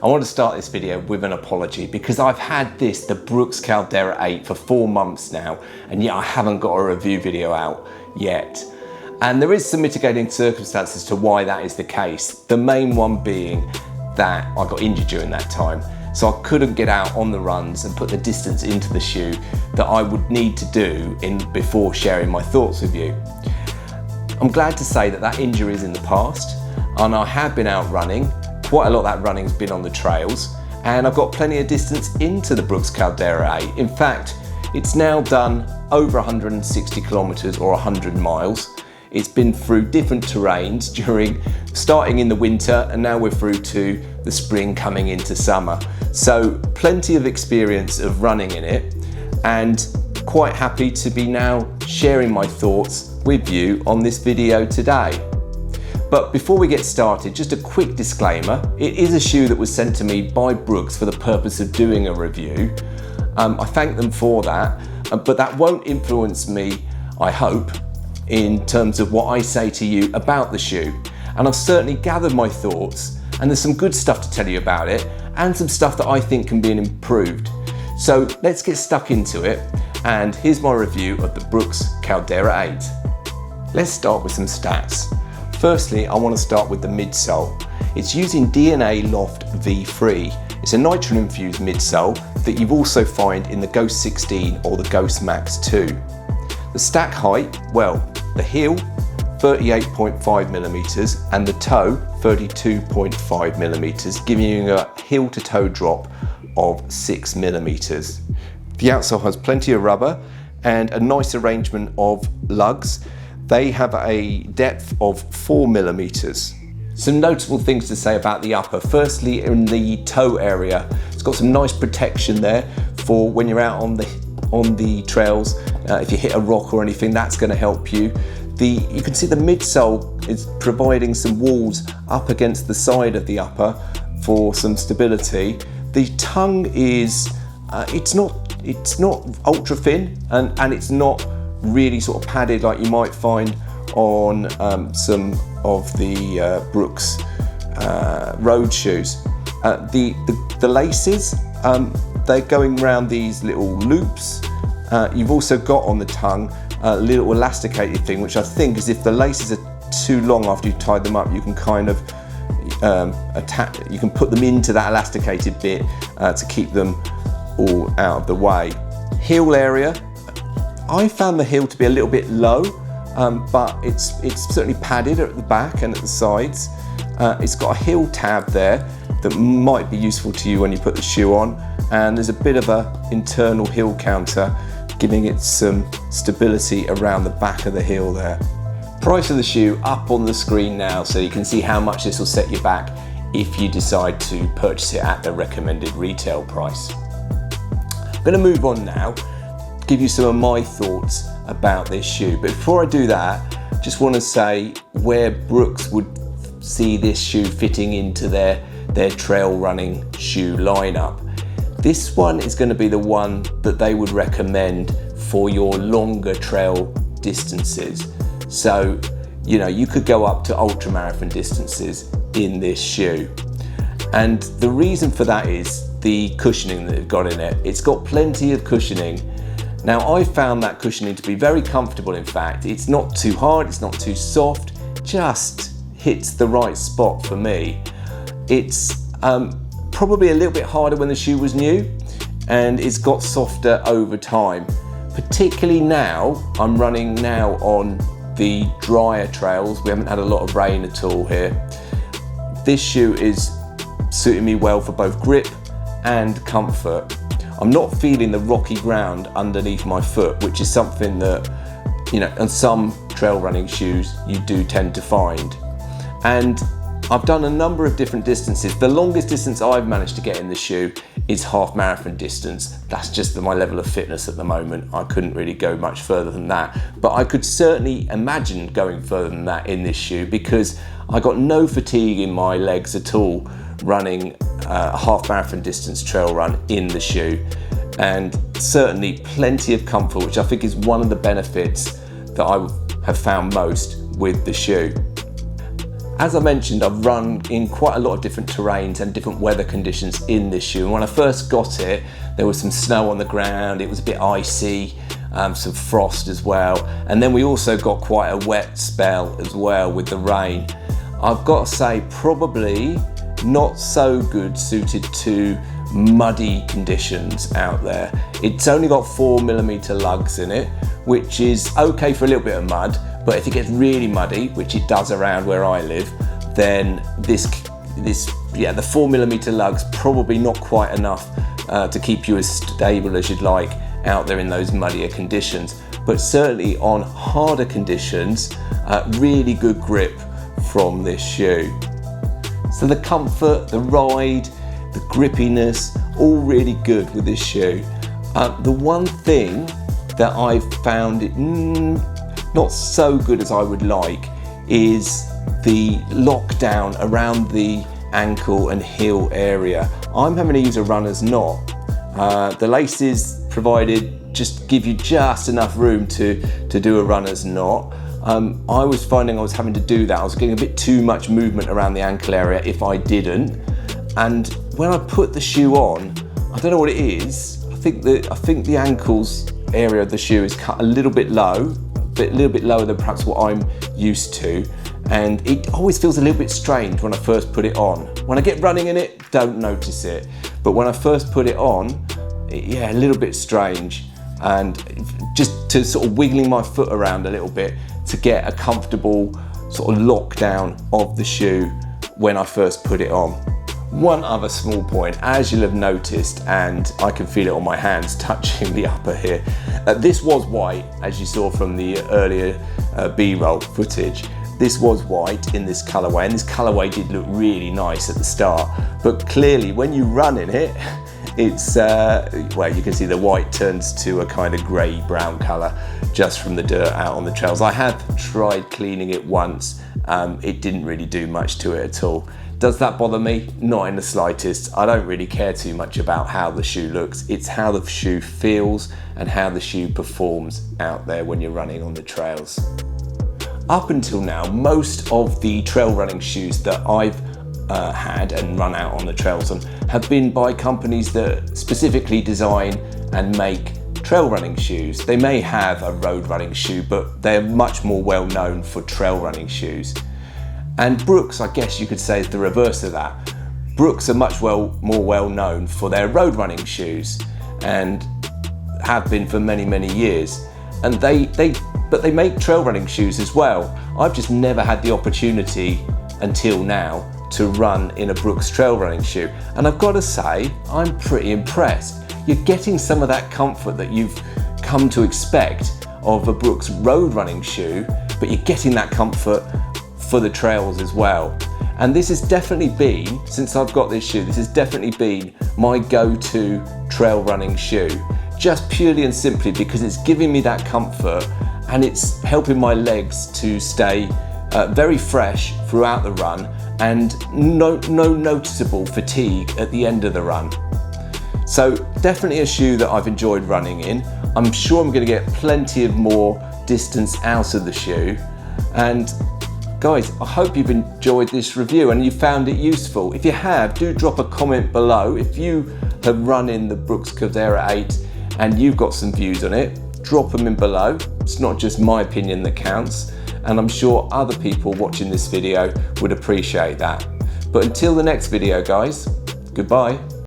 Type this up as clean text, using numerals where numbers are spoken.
I want to start this video with an apology because I've had the Brooks Caldera 8 for 4 months now, and yet I haven't got a review video out yet. And there is some mitigating circumstances to why that is the case. The main one being that I got injured during that time. So I couldn't get out on the runs and put the distance into the shoe that I would need to do before sharing my thoughts with you. I'm glad to say that that injury is in the past, and I have been out running. Quite a lot of that running's been on the trails, and I've got plenty of distance into the Brooks Caldera 8. In fact, it's now done over 160 kilometers or 100 miles. It's been through different terrains starting in the winter, and now we're through to the spring coming into summer. So plenty of experience of running in it, and quite happy to be now sharing my thoughts with you on this video today. But before we get started, just a quick disclaimer. It is a shoe that was sent to me by Brooks for the purpose of doing a review. I thank them for that, but that won't influence me, I hope, in terms of what I say to you about the shoe. And I've certainly gathered my thoughts, and there's some good stuff to tell you about it, and some stuff that I think can be improved. So let's get stuck into it, and here's my review of the Brooks Caldera 8. Let's start with some stats. Firstly, I want to start with the midsole. It's using DNA Loft V3. It's a nitro-infused midsole that you also find in the Ghost 16 or the Ghost Max 2. The stack height, well, the heel 38.5 millimeters and the toe 32.5 millimeters, giving you a heel to toe drop of 6 millimeters. The outsole has plenty of rubber and a nice arrangement of lugs. They have a depth of 4 millimeters. Some notable things to say about the upper. Firstly, in the toe area, it's got some nice protection there for when you're out on the trails. If you hit a rock or anything, that's going to help you. You can see the midsole is providing some walls up against the side of the upper for some stability. The tongue is it's not ultra thin, and it's not really sort of padded like you might find on some of the Brooks road shoes. The laces, they're going around these little loops. You've also got on the tongue a little elasticated thing, which I think is if the laces are too long after you've tied them up, you can kind of you can put them into that elasticated bit to keep them all out of the way. Heel area, I found the heel to be a little bit low, but it's certainly padded at the back and at the sides. It's got a heel tab there that might be useful to you when you put the shoe on, and there's a bit of an internal heel counter giving it some stability around the back of the heel there. Price of the shoe up on the screen now, so you can see how much this will set you back if you decide to purchase it at the recommended retail price. I'm going to move on now, give you some of my thoughts about this shoe. But before I do that, just want to say where Brooks would see this shoe fitting into their trail running shoe lineup. This one is going to be the one that they would recommend for your longer trail distances. So, you know, you could go up to ultramarathon distances in this shoe. And the reason for that is the cushioning that they've got in it. It's got plenty of cushioning. Now, I found that cushioning to be very comfortable. In fact, it's not too hard, it's not too soft, just hits the right spot for me. It's probably a little bit harder when the shoe was new, and it's got softer over time. Particularly now, I'm running now on the drier trails. We haven't had a lot of rain at all here. This shoe is suiting me well for both grip and comfort. I'm not feeling the rocky ground underneath my foot, which is something that, you know, on some trail running shoes you do tend to find. And I've done a number of different distances. The longest distance I've managed to get in the shoe is half marathon distance. That's just my level of fitness at the moment. I couldn't really go much further than that, but I could certainly imagine going further than that in this shoe because I got no fatigue in my legs at all running a half marathon distance trail run in the shoe, and certainly plenty of comfort, which I think is one of the benefits that I have found most with the shoe. As I mentioned, I've run in quite a lot of different terrains and different weather conditions in this shoe. And when I first got it, there was some snow on the ground, it was a bit icy, some frost as well. And then we also got quite a wet spell as well with the rain. I've got to say, probably not so good suited to muddy conditions out there. It's only got 4mm lugs in it, which is okay for a little bit of mud, but if it gets really muddy, which it does around where I live, then the 4mm lugs probably not quite enough to keep you as stable as you'd like out there in those muddier conditions. But certainly on harder conditions, really good grip from this shoe. So the comfort, the ride, the grippiness, all really good with this shoe. The one thing that I've found it not so good as I would like is the lockdown around the ankle and heel area. I'm having to use a runner's knot. The laces provided just give you just enough room to do a runner's knot. I was finding I was having to do that. I was getting a bit too much movement around the ankle area if I didn't. And when I put the shoe on, I don't know what it is. I think the ankles area of the shoe is cut a little bit low, a little bit lower than perhaps what I'm used to. And it always feels a little bit strange when I first put it on. When I get running in it, don't notice it. But when I first put it on, yeah, a little bit strange. And just to sort of wiggling my foot around a little bit to get a comfortable sort of lockdown of the shoe when I first put it on. One other small point, as you'll have noticed, and I can feel it on my hands touching the upper here. This was white, as you saw from the earlier B-roll footage. This was white in this colourway, and this colourway did look really nice at the start. But clearly, when you run in it, it's, well, you can see the white turns to a kind of grey-brown colour just from the dirt out on the trails. I have tried cleaning it once. It didn't really do much to it at all. Does that bother me? Not in the slightest. I don't really care too much about how the shoe looks. It's how the shoe feels and how the shoe performs out there when you're running on the trails. Up until now, most of the trail running shoes that I've had and run out on the trails on have been by companies that specifically design and make trail running shoes. They may have a road running shoe, but they're much more well known for trail running shoes. And Brooks, I guess you could say, is the reverse of that. Brooks are much more well known for their road running shoes and have been for many, many years. And but they make trail running shoes as well. I've just never had the opportunity until now to run in a Brooks trail running shoe. And I've got to say, I'm pretty impressed. You're getting some of that comfort that you've come to expect of a Brooks road running shoe, but you're getting that comfort for the trails as well. And this has definitely been, since I've got this shoe, this has definitely been my go-to trail running shoe, just purely and simply because it's giving me that comfort and it's helping my legs to stay very fresh throughout the run and no noticeable fatigue at the end of the run. So definitely a shoe that I've enjoyed running in. I'm sure I'm going to get plenty of more distance out of the shoe. And guys, I hope you've enjoyed this review and you found it useful. If you have, do drop a comment below. If you have run in the Brooks Caldera 8 and you've got some views on it, drop them in below. It's not just my opinion that counts, and I'm sure other people watching this video would appreciate that. But until the next video, guys, goodbye.